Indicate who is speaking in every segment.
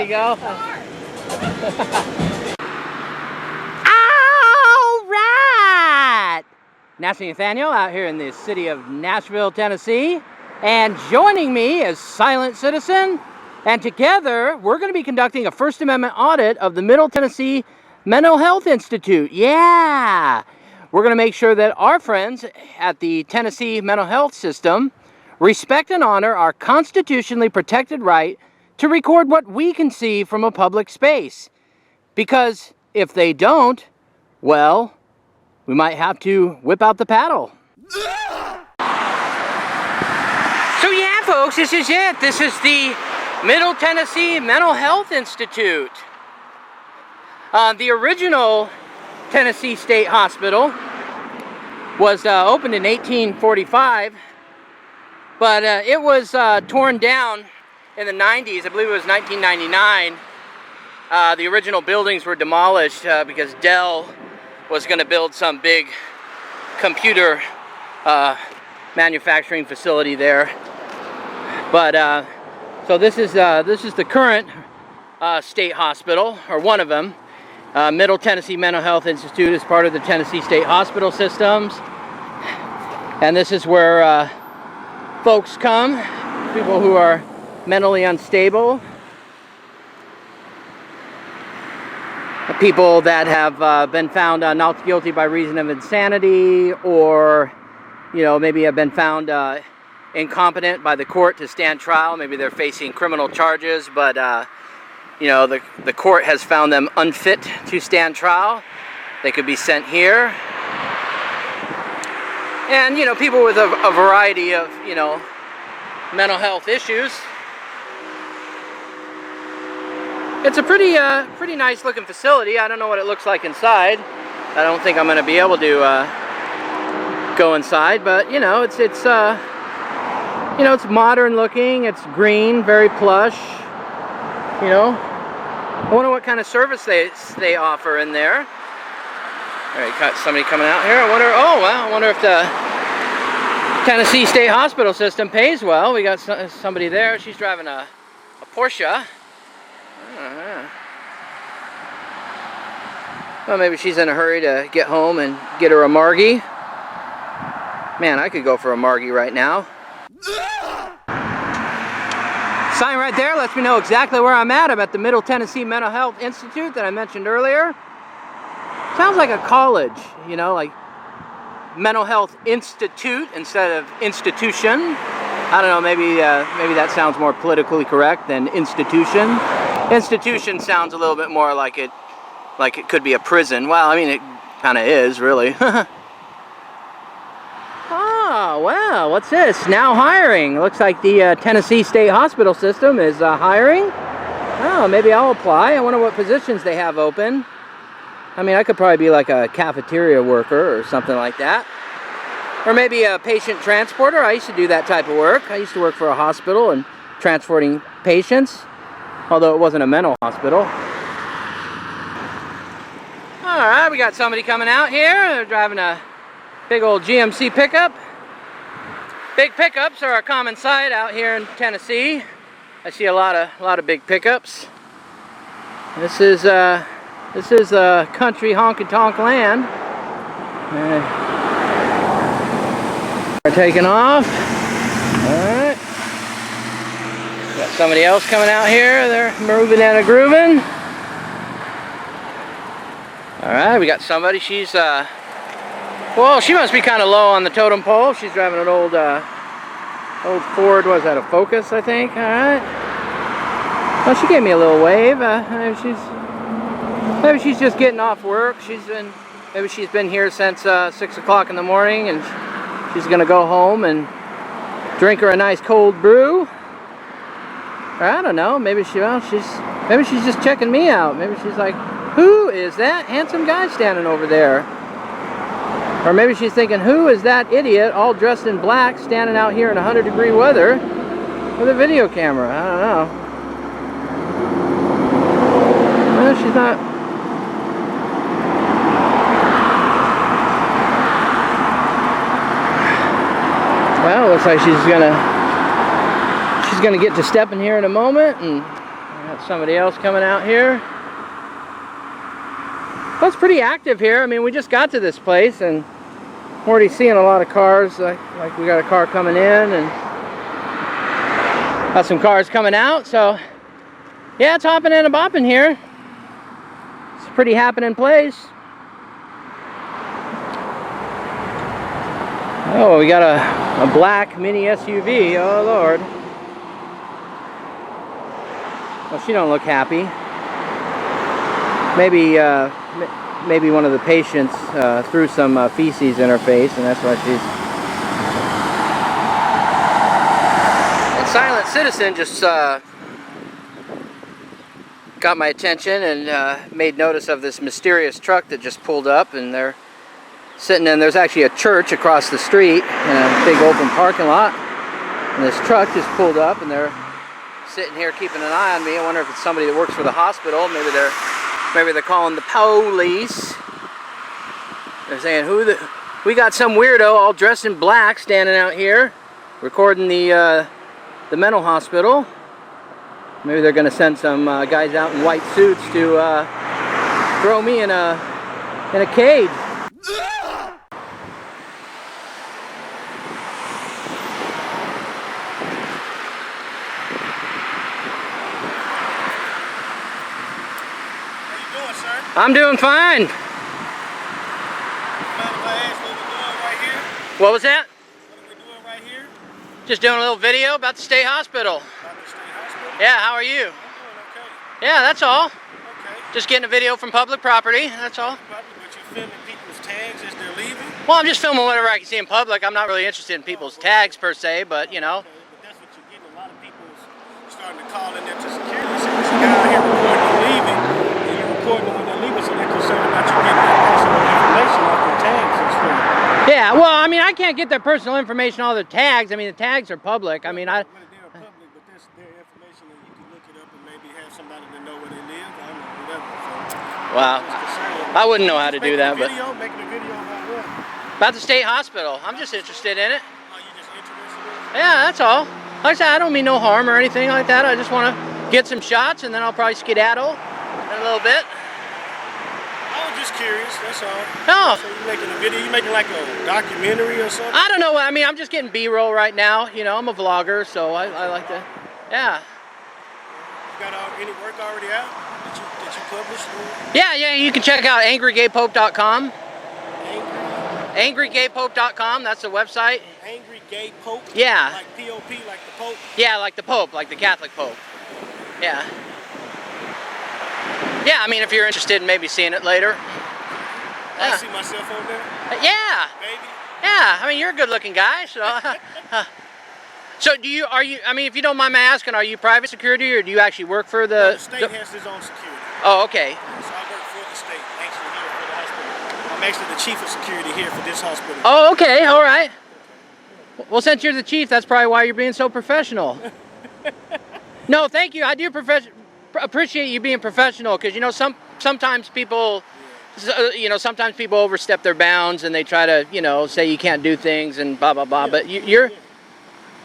Speaker 1: go. All right! NastyNathanial out here in the city of Nashville, Tennessee. And joining me is Silent Citizen. And together, we're going to be conducting a First Amendment audit of the Middle Tennessee Mental Health Institute. Yeah! We're going to make sure that our friends at the Tennessee Mental Health System respect and honor our constitutionally protected right to record what we can see from a public space. Because if they don't, well, we might have to whip out the paddle. So yeah, folks, this is it. This is the Middle Tennessee Mental Health Institute. The original Tennessee State Hospital was opened in 1845, but it was torn down in the 90s. I believe it was 1999. The original buildings were demolished because Dell was going to build some big computer manufacturing facility there. But so this is the current state hospital, or one of them. Middle Tennessee Mental Health Institute is part of the Tennessee State Hospital systems, and this is where folks come, people who are mentally unstable, people that have been found not guilty by reason of insanity, or maybe have been found incompetent by the court to stand trial. Maybe they're facing criminal charges, but the court has found them unfit to stand trial. They could be sent here. And, people with a variety of, mental health issues. It's a pretty nice looking facility. I don't know what it looks like inside. I don't think I'm going to be able to go inside, but, it's modern looking. It's green, very plush, I wonder what kind of service they offer in there. All right, got somebody coming out here. I wonder if the Tennessee State Hospital system pays well. We got somebody there. She's driving a Porsche. Well, maybe she's in a hurry to get home and get her a Margie. Man, I could go for a Margie right now. Sign right there lets me know exactly where I'm at. I'm at the Middle Tennessee Mental Health Institute that I mentioned earlier. Sounds like a college, like Mental Health Institute instead of institution. I don't know, maybe that sounds more politically correct than institution. Institution sounds a little bit more like it could be a prison. Well, I mean, it kind of is, really. Oh, wow, what's this? Now hiring. Looks like the Tennessee State Hospital System is hiring. Oh, maybe I'll apply. I wonder what positions they have open. I mean, I could probably be like a cafeteria worker or something like that. Or maybe a patient transporter. I used to do that type of work. I used to work for a hospital and transporting patients, although it wasn't a mental hospital. All right, we got somebody coming out here. They're driving a big old GMC pickup. Big pickups are a common sight out here in Tennessee. I see a lot of big pickups. This is country honky-tonk land. We're taking off. All right. Got somebody else coming out here. They're moving and grooving. All right, we got somebody. She's well, she must be kind of low on the totem pole. She's driving an old Ford. Was that a Focus, I think? All right. Well, she gave me a little wave. Maybe she's just getting off work. Maybe she's been here since 6 o'clock in the morning, and she's gonna go home and drink her a nice cold brew. Or I don't know. Maybe she's just checking me out. Maybe she's like, who is that handsome guy standing over there? Or maybe she's thinking, who is that idiot all dressed in black standing out here in 100-degree weather with a video camera? I don't know. Well, she's not. Well, looks like she's gonna get to stepping here in a moment, and Got somebody else coming out here. Well, it's pretty active here. I mean, we just got to this place and I'm already seeing a lot of cars. Like we got a car coming in and got some cars coming out. So yeah, it's hopping and a bopping here. It's a pretty happening place. Oh, we got a black mini SUV. Oh Lord. Well, she don't look happy. Maybe one of the patients threw some feces in her face, and that's why she's... And Silent Citizen just got my attention and made notice of this mysterious truck that just pulled up, and they're sitting in... There's actually a church across the street in a big open parking lot, and this truck just pulled up, and they're sitting here keeping an eye on me. I wonder if it's somebody that works for the hospital. Maybe they're calling the police. They're saying, we got some weirdo all dressed in black standing out here recording the mental hospital. Maybe they're gonna send some guys out in white suits to throw me in a cage. I'm doing fine. What was that?
Speaker 2: What are we doing right here?
Speaker 1: Just doing a little video about the state hospital.
Speaker 2: About the state hospital?
Speaker 1: Yeah, how are you?
Speaker 2: I'm doing okay.
Speaker 1: Yeah, that's all.
Speaker 2: Okay.
Speaker 1: Just getting a video from public property, that's all.
Speaker 2: But you're filming people's tags as they're leaving?
Speaker 1: Well, I'm just filming whatever I can see in public. I'm not really interested in people's tags per se, but you know.
Speaker 2: Okay, but that's what you're getting. A lot of people starting to call in there to security. So there's a guy out here recording you leaving, and you're recording when they're leaving, so they're concerned about you getting their personal information off their tags and stuff.
Speaker 1: Yeah, well, I mean, I can't get their personal information, all their tags. I mean, the tags are public. I mean,
Speaker 2: Well, they're public, but that's their information, and you can look it up and maybe have somebody to know where they live. I don't know, whatever. So,
Speaker 1: Wow. I wouldn't know how to do that, but
Speaker 2: making a video about what?
Speaker 1: about the state hospital. I'm just interested in it.
Speaker 2: Oh, you just interested in it?
Speaker 1: Yeah, that's all. Like I said, I don't mean no harm or anything like that. I just want to get some shots, and then I'll probably skedaddle in a little bit.
Speaker 2: I was just curious, that's all.
Speaker 1: Oh.
Speaker 2: So you're making a video, you making like a documentary or something?
Speaker 1: I don't know. I mean, I'm just getting B-roll right now. You know, I'm a vlogger, so I like to, yeah.
Speaker 2: You got any work already out that you published?
Speaker 1: Yeah, you can check out angrygaypope.com.
Speaker 2: Angry?
Speaker 1: Angrygaypope.com, that's the website.
Speaker 2: Angry Gay Pope?
Speaker 1: Yeah.
Speaker 2: Like P-O-P, like the Pope?
Speaker 1: Yeah, like the Pope, like the Catholic Pope. Yeah. Yeah, I mean, if you're interested in maybe seeing it later.
Speaker 2: I see myself on there?
Speaker 1: Yeah.
Speaker 2: Maybe?
Speaker 1: Yeah, I mean, you're a good-looking guy, so. So are you, I mean, if you don't mind me asking, are you private security or do you actually work for
Speaker 2: the state has its own security.
Speaker 1: Oh, okay.
Speaker 2: So I work for the state, actually here for the hospital. I'm actually the chief of security here for this hospital.
Speaker 1: Oh, okay, all right. Well, since you're the chief, that's probably why you're being so professional. No, thank you. I do appreciate you being professional, because you know sometimes people, sometimes people overstep their bounds and they try to say you can't do things and blah blah blah. Yeah, but you're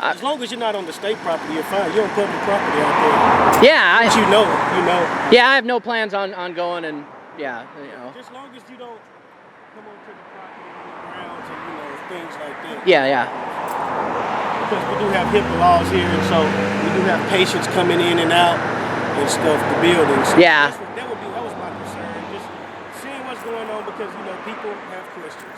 Speaker 2: as long as you're not on the state property, you're fine. You're on public property out there.
Speaker 1: Yeah,
Speaker 2: but you know.
Speaker 1: Yeah, I have no plans on going and
Speaker 2: Just as long as you don't come onto the property on the grounds and things like that.
Speaker 1: Yeah.
Speaker 2: Because we do have HIPAA laws here, and so we do have patients coming in and out and stuff, the buildings. So
Speaker 1: yeah.
Speaker 2: That was my concern, just seeing what's going on, because people have questions.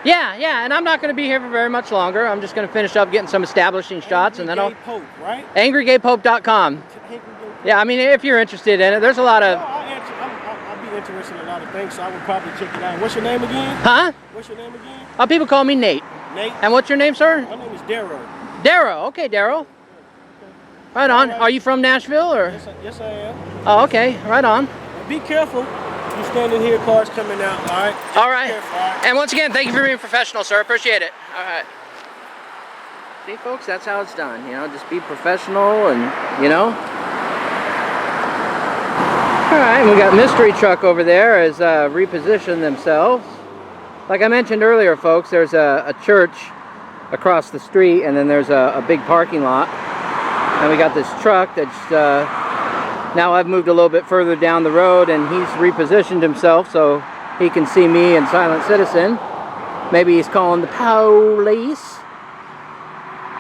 Speaker 1: Yeah, and I'm not going to be here for very much longer. I'm just going to finish up getting some establishing shots, and then I'll.
Speaker 2: Pope, right?
Speaker 1: Angrygaypope.com. Yeah, I mean, if you're interested in it, there's a lot of.
Speaker 2: I'll be interested in a lot of things, so I would probably check it out. What's your name again?
Speaker 1: Huh?
Speaker 2: What's your name again?
Speaker 1: People call me Nate.
Speaker 2: Nate?
Speaker 1: And what's your name, sir?
Speaker 2: My name is Darrow.
Speaker 1: Darrow, okay, Darrow. Right on. Are you from Nashville, or?
Speaker 2: Yes, I am.
Speaker 1: Oh, okay. Right on.
Speaker 2: Be careful. You're standing here, cars coming out, all right?
Speaker 1: All right.
Speaker 2: Careful, all right?
Speaker 1: And once again, thank you for being professional, sir. Appreciate it. All right. See, folks, that's how it's done. Just be professional and, All right, and we got mystery truck over there has repositioned themselves. Like I mentioned earlier, folks, there's a church across the street, and then there's a big parking lot. And we got this truck that's Now I've moved a little bit further down the road, and he's repositioned himself so he can see me and Silent Citizen. Maybe he's calling the police.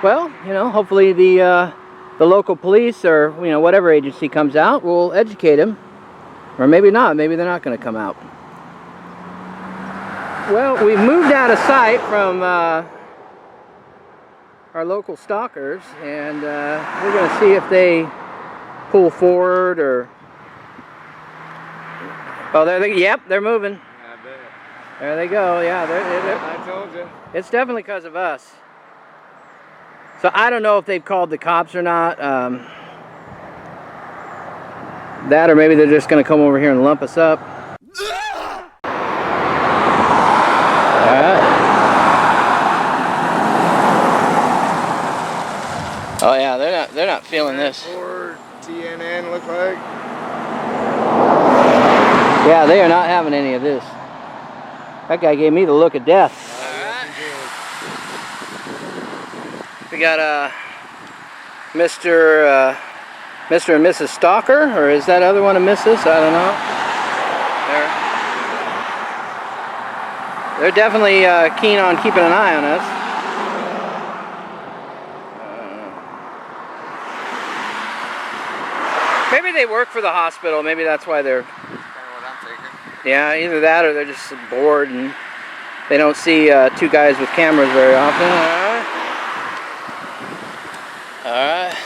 Speaker 1: Well, you know, hopefully the local police or, you know, whatever agency comes out will educate him. Or maybe not. Maybe they're not going to come out. Well, we've moved out of sight from our local stalkers, and we're going to see if they pull forward or... Oh, there they... Yep, they're moving.
Speaker 3: I bet.
Speaker 1: There they go. Yeah, they're
Speaker 3: I told you.
Speaker 1: it's definitely because of us. So I don't know if they've called the cops or not. That, or maybe they're just going to come over here and lump us up. Oh yeah, they're not feeling this.
Speaker 3: Or TNN look like.
Speaker 1: Yeah, they are not having any of this. That guy gave me the look of death. We got Mr. and Mrs. Stalker, or is that other one a Mrs.? I don't know. They're definitely keen on keeping an eye on us. Maybe they work for the hospital. Maybe that's why they're...
Speaker 3: That's kind of what I'm thinking.
Speaker 1: Yeah, either that or they're just bored and they don't see two guys with cameras very often. Alright.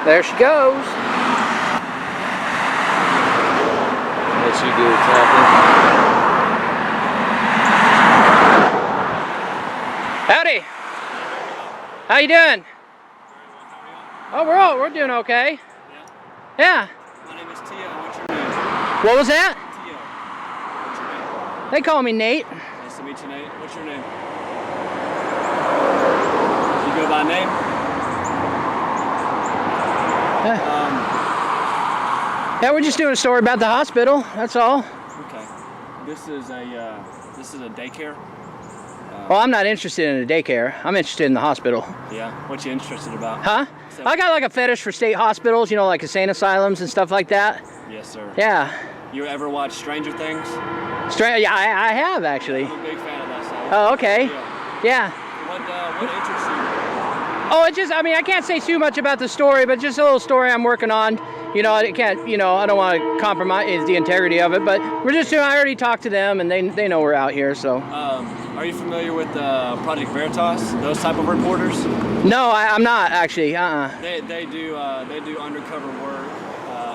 Speaker 1: There she goes.
Speaker 3: What you do, Tappy?
Speaker 1: Howdy. How you doing? Oh, we're doing okay. Yeah.
Speaker 4: My name is Tio. What's your name?
Speaker 1: What was that?
Speaker 4: Tio. What's your name?
Speaker 1: They call me Nate.
Speaker 4: Nice to meet you, Nate. What's your name? You go by name?
Speaker 1: Yeah, we're just doing a story about the hospital. That's all.
Speaker 4: Okay. This is a daycare.
Speaker 1: Well, I'm not interested in a daycare. I'm interested in the hospital.
Speaker 4: Yeah. What you interested about?
Speaker 1: Huh?
Speaker 4: So-
Speaker 1: I got like a fetish for state hospitals, you know, like insane asylums and stuff like that.
Speaker 4: Yes, sir.
Speaker 1: Yeah.
Speaker 4: You ever watch Stranger Things?
Speaker 1: Yeah, I have actually.
Speaker 4: I'm a big fan of that stuff.
Speaker 1: Oh, okay.
Speaker 4: Yeah.
Speaker 1: Yeah.
Speaker 4: What interests you?
Speaker 1: Oh, I can't say too much about the story, but just a little story I'm working on. You know, I don't want to compromise the integrity of it, but I already talked to them and they know we're out here, so.
Speaker 4: Are you familiar with Project Veritas? Those type of reporters?
Speaker 1: No, I'm not actually.
Speaker 4: They do undercover work,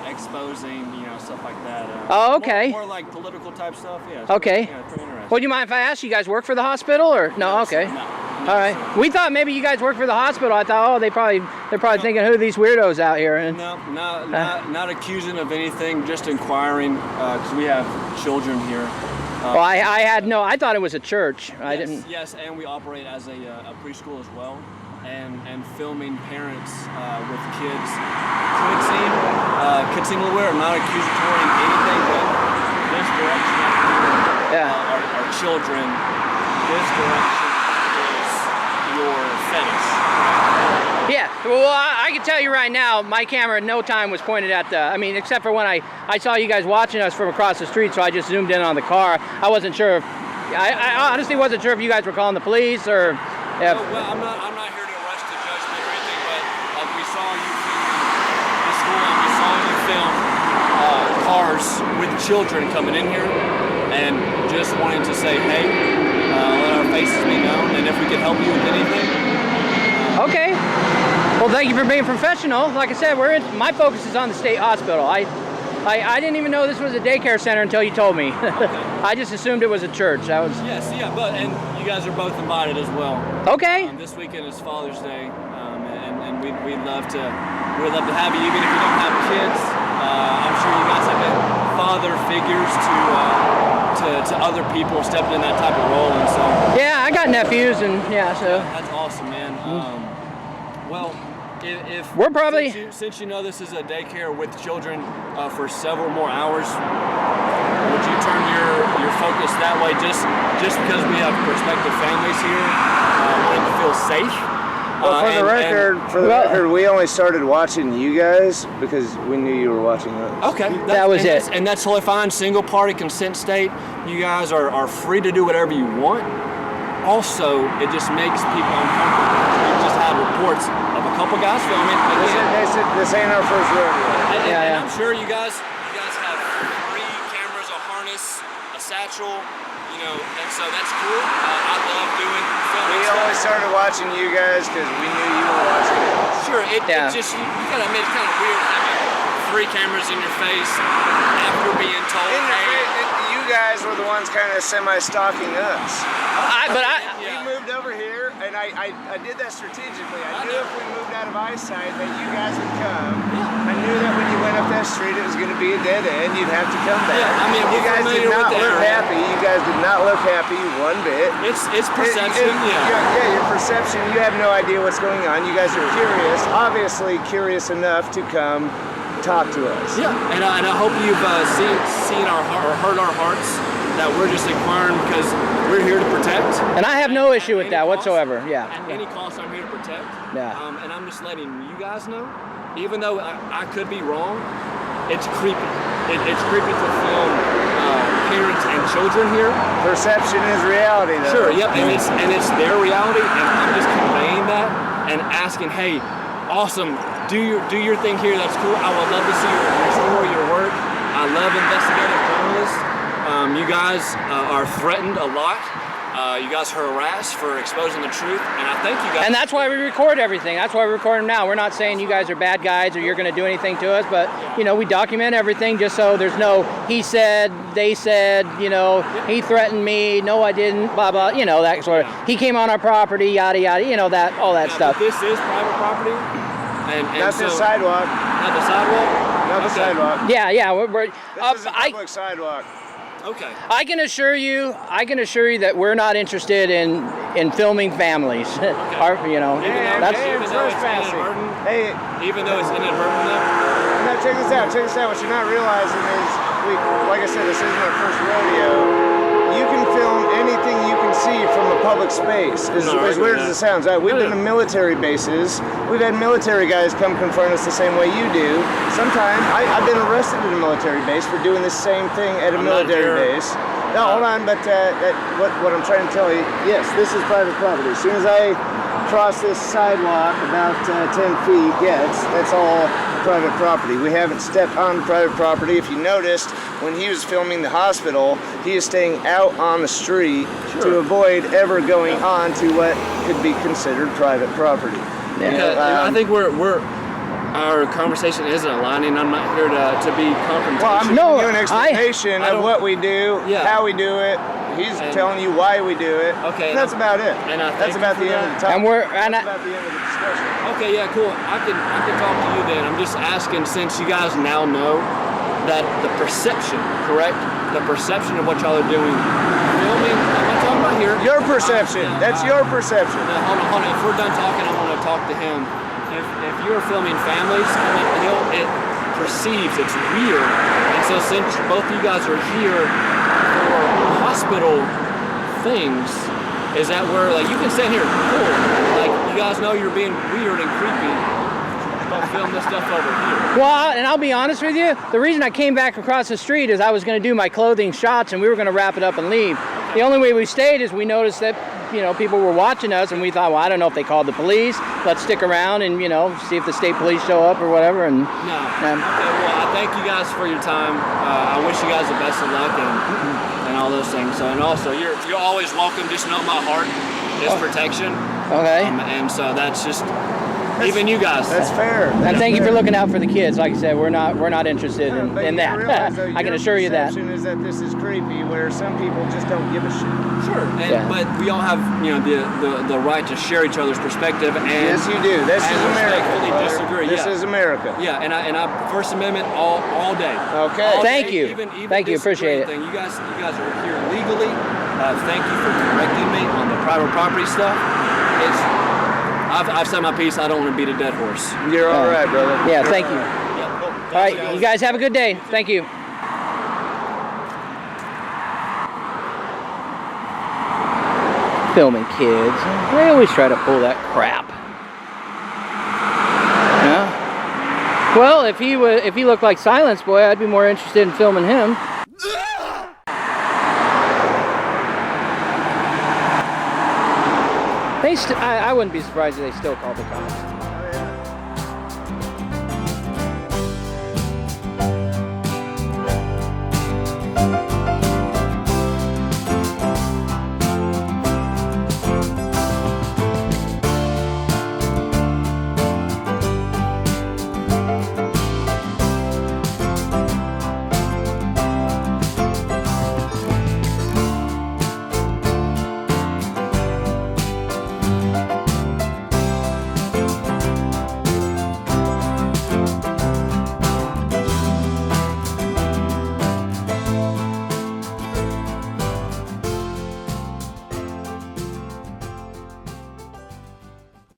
Speaker 4: exposing, stuff like that.
Speaker 1: Oh, okay.
Speaker 4: More like political type stuff. Yeah.
Speaker 1: Okay.
Speaker 4: Yeah, pretty interesting.
Speaker 1: Well, do you mind if I ask, you guys work for the hospital or no? Okay.
Speaker 4: No,
Speaker 1: All right. We thought maybe you guys work for the hospital. I thought, oh, they're probably thinking, who are these weirdos out here? And
Speaker 4: No, not accusing of anything, just inquiring, because we have children here.
Speaker 1: well, I thought it was a church. I didn't.
Speaker 4: Yes, and we operate as a preschool as well, and filming parents with kids could seem a little weird. I'm not accusatory in anything, but this direction our children, this direction is your fetish.
Speaker 1: Yeah, well, I can tell you right now, my camera at no time was pointed at except for when I saw you guys watching us from across the street, so I just zoomed in on the car. I wasn't sure I honestly wasn't sure if you guys were calling the police or if...
Speaker 4: Well, I'm not here to rush to judgment or anything, but we saw you film the school and we saw you film cars with children coming in here, and just wanting to say, hey, let our faces be known, and if we can help you with anything.
Speaker 1: Okay. Well, thank you for being professional. Like I said, my focus is on the state hospital. I didn't even know this was a daycare center until you told me.
Speaker 4: Okay.
Speaker 1: I just assumed it was a church.
Speaker 4: Yes, yeah, and you guys are both invited as well.
Speaker 1: Okay.
Speaker 4: This weekend is Father's Day, and we'd love to have you, even if you don't have kids. I'm sure you guys have been father figures to other people, stepping in that type of role, and so.
Speaker 1: Yeah, I got nephews, and yeah, so.
Speaker 4: That's awesome, man. Well, if
Speaker 1: We're probably
Speaker 4: since you know this is a daycare with children for several more hours, would you turn your focus that way just because we have prospective families here, wanting to feel safe?
Speaker 3: Well, for the record, we only started watching you guys because we knew you were watching us.
Speaker 4: Okay,
Speaker 1: that was it.
Speaker 4: And that's totally fine. Single party consent state. You guys are free to do whatever you want. Also, it just makes people uncomfortable. We just had reports of a couple guys filming.
Speaker 3: This ain't our first rodeo.
Speaker 4: And I'm sure you guys have 3 cameras, a harness, a satchel, and so that's cool. I love doing filming.
Speaker 3: We only started watching you guys because we knew you were watching us.
Speaker 4: Sure, it just, you gotta admit, it's kind of weird having 3 cameras in your face after being told,
Speaker 3: You guys were the ones kind of semi-stalking us. We moved over here, and I did that strategically. I knew if we moved out of eyesight that you guys would come. I knew that when you went up that street, it was going to be a dead end. You'd have to come back.
Speaker 4: Yeah, I mean,
Speaker 3: you guys did not look happy. You guys did not look happy one bit.
Speaker 4: It's perception.
Speaker 3: Your perception. You have no idea what's going on. You guys are curious, obviously curious enough to come talk to us.
Speaker 4: Yeah, and I hope you've seen or heard our hearts, that we're just inquiring because we're here to protect.
Speaker 1: And I have no issue with that whatsoever. Yeah.
Speaker 4: At any cost, I'm here to protect.
Speaker 1: Yeah.
Speaker 4: And I'm just letting you guys know, even though I could be wrong, it's creepy. It's creepy to film parents and children here.
Speaker 3: Perception is reality, though.
Speaker 4: Sure. Yep. And it's their reality, and I'm just conveying that and asking, hey, awesome. Do your thing here. That's cool. I would love to see your story, your work. I love investigative journalists. You guys are threatened a lot. You guys are harassed for exposing the truth, and I thank you guys.
Speaker 1: And that's why we record everything. That's why we record them now. We're not saying you guys are bad guys or you're going to do anything to us, but we document everything just so there's no he said, they said, he threatened me, no I didn't, blah blah, that sort of. He came on our property, yada yada, all that stuff.
Speaker 4: But this is private property, and
Speaker 3: not the sidewalk.
Speaker 4: Not the sidewalk.
Speaker 3: Not the sidewalk.
Speaker 1: Yeah.
Speaker 3: This is a public sidewalk.
Speaker 4: Okay.
Speaker 1: I can assure you that we're not interested in filming families.
Speaker 4: Okay. Even though it's inadvertent though?
Speaker 3: Now check this out. What you're not realizing is, like I said, this isn't our first rodeo. You can film anything you can see from a public space, as weird as it sounds. We've been to military bases. We've had military guys come confront us the same way you do. Sometimes I've been arrested at a military base for doing the same thing at a military base. No, hold on, but what I'm trying to tell you, yes, this is private property. As soon as I cross this sidewalk about 10 feet, that's all private property. We haven't stepped on private property. If you noticed, when he was filming the hospital, he is staying out on the street to avoid ever going on to what could be considered private property.
Speaker 4: I think our conversation isn't aligning. I'm not here to be confrontational.
Speaker 3: Well, I'm giving you an explanation of what we do, how we do it. He's telling you why we do it.
Speaker 4: Okay.
Speaker 3: And that's about it.
Speaker 4: And
Speaker 3: that's about the end of the topic. That's about the end of the discussion.
Speaker 4: Okay, yeah, cool. I can talk to you then. I'm just asking, since you guys now know that the perception, correct? The perception of what y'all are doing, filming. I'm not talking about here.
Speaker 3: Your perception. That's your perception.
Speaker 4: Hold on. If we're done talking, I want to talk to him. If you're filming families, it perceives it's weird, and so since both you guys are here for hospital things, is that where you can stand here, cool, you guys know you're being weird and creepy, but film this stuff over here.
Speaker 1: Well, and I'll be honest with you, the reason I came back across the street is I was going to do my clothing shots and we were going to wrap it up and leave. The only way we stayed is we noticed that people were watching us, and we thought, well, I don't know if they called the police. Let's stick around and see if the state police show up or whatever. And
Speaker 4: okay, well, I thank you guys for your time. I wish you guys the best of luck and all those things. So, and also, you're always welcome. Just know my heart is protection.
Speaker 1: Okay.
Speaker 4: And so that's just. Even you guys.
Speaker 3: That's fair.
Speaker 1: And thank you for looking out for the kids. Like I said, we're not interested in that. I can assure you that.
Speaker 3: Your perception is that this is creepy, where some people just don't give a shit.
Speaker 4: Sure. But we all have the right to share each other's perspective. And
Speaker 3: yes, you do. This is America.
Speaker 4: Disagree.
Speaker 3: This is America.
Speaker 4: Yeah, and I First Amendment all day.
Speaker 1: Okay.
Speaker 4: All
Speaker 1: thank
Speaker 4: day,
Speaker 1: you.
Speaker 4: Even
Speaker 1: thank you. Appreciate it.
Speaker 4: You guys are here legally. Thank you for correcting me on the private property stuff. I've said my piece. I don't want to beat a dead horse.
Speaker 3: You're all right, brother.
Speaker 1: Yeah, thank you.
Speaker 4: Yeah.
Speaker 1: All right, you guys have a good day. Thank you. Filming kids. They always try to pull that crap. Yeah. Well, if he looked like Silence Boy, I'd be more interested in filming him. I wouldn't be surprised if they still called the cops.